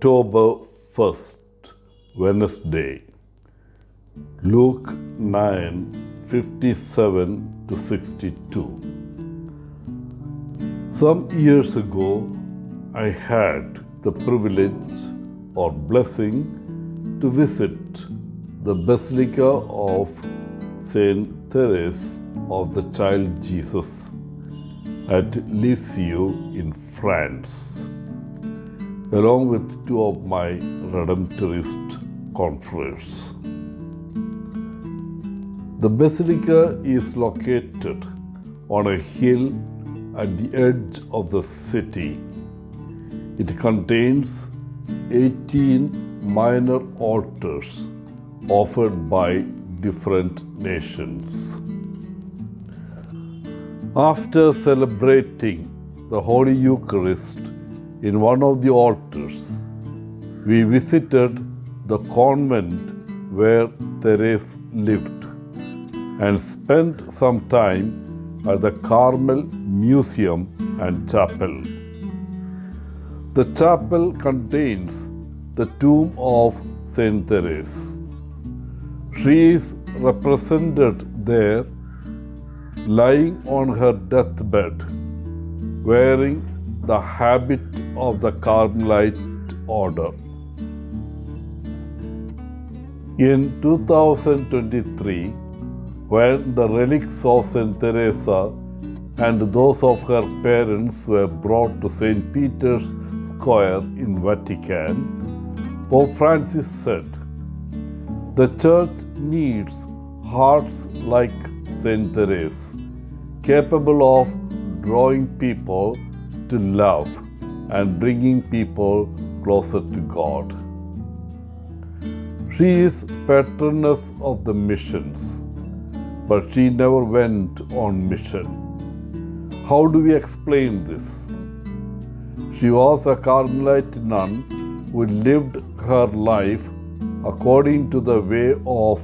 October 1st, Wednesday, Luke 9, 57 to 62. Some years ago, I had the privilege or blessing to visit the Basilica of Saint Therese of the Child Jesus at Lisieux in France, along with two of my Redemptorist confreres. The basilica is located on a hill at the edge of the city. It contains 18 minor altars offered by different nations. After celebrating the Holy Eucharist in one of the altars, we visited the convent where Therese lived and spent some time at the Carmel Museum and Chapel. The chapel contains the tomb of Saint Therese. She is represented there lying on her deathbed, wearing the habit of the Carmelite order. In 2023, when the relics of Saint Teresa and those of her parents were brought to St. Peter's Square in Vatican, Pope Francis said, "The Church needs hearts like Saint Therese, capable of drawing people to love and bringing people closer to God." She is Patroness of the missions, but she never went on mission. How do we explain this? She was a Carmelite nun who lived her life according to the way of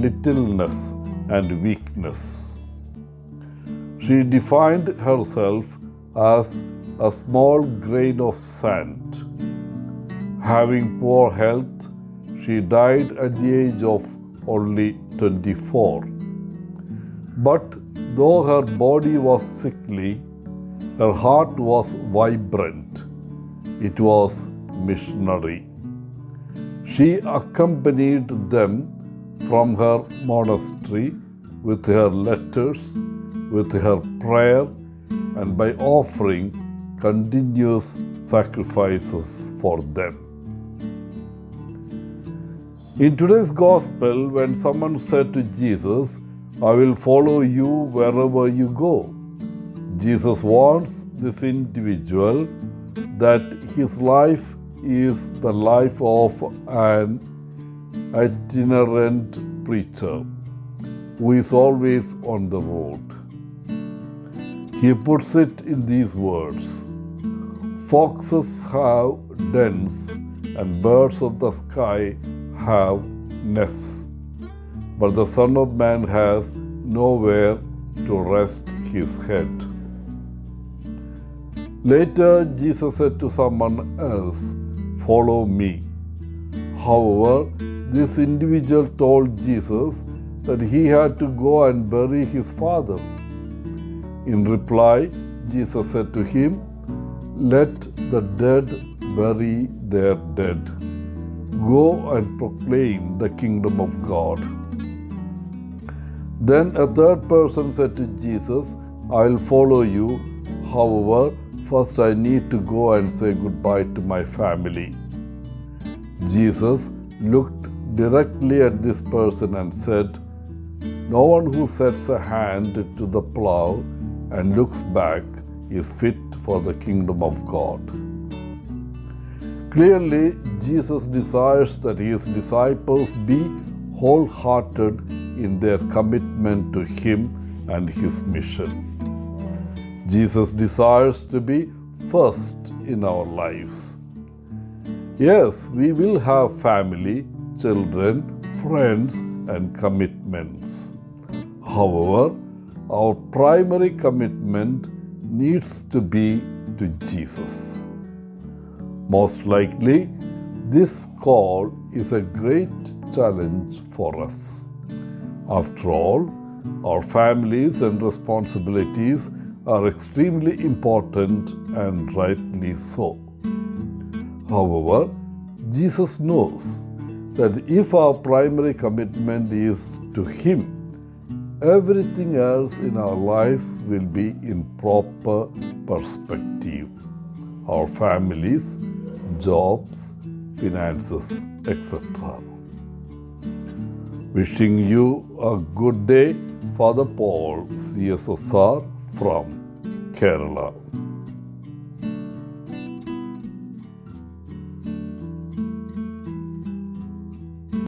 littleness and weakness. She defined herself as a small grain of sand. Having poor health, she died at the age of only 24. But though her body was sickly, her heart was vibrant. It was missionary. She accompanied them from her monastery with her letters, with her prayer, and by offering continuous sacrifices for them. In today's gospel, when someone said to Jesus, "I will follow you wherever you go," Jesus warns this individual that his life is the life of an itinerant preacher who is always on the road. He puts it in these words: "Foxes have dens and birds of the sky have nests, but the Son of Man has nowhere to rest his head." Later, Jesus said to someone else, "Follow me." However, this individual told Jesus that he had to go and bury his father. In reply, Jesus said to him, "Let the dead bury their dead. Go and proclaim the kingdom of God." Then a third person said to Jesus, "I'll follow you. However, first I need to go and say goodbye to my family." Jesus looked directly at this person and said, "No one who sets a hand to the plow and looks back is fit for the kingdom of God." Clearly, Jesus desires that his disciples be wholehearted in their commitment to him and his mission. Jesus desires to be first in our lives. Yes, we will have family, children, friends, and commitments. However, our primary commitment needs to be to Jesus. Most likely, This call is a great challenge for us. After all, our families and responsibilities are extremely important and rightly so. However, Jesus knows that if our primary commitment is to Him, everything else in our lives will be in proper perspective. Our families, jobs, finances, etc. Wishing you a good day, Father Paul, CSSR from Kerala.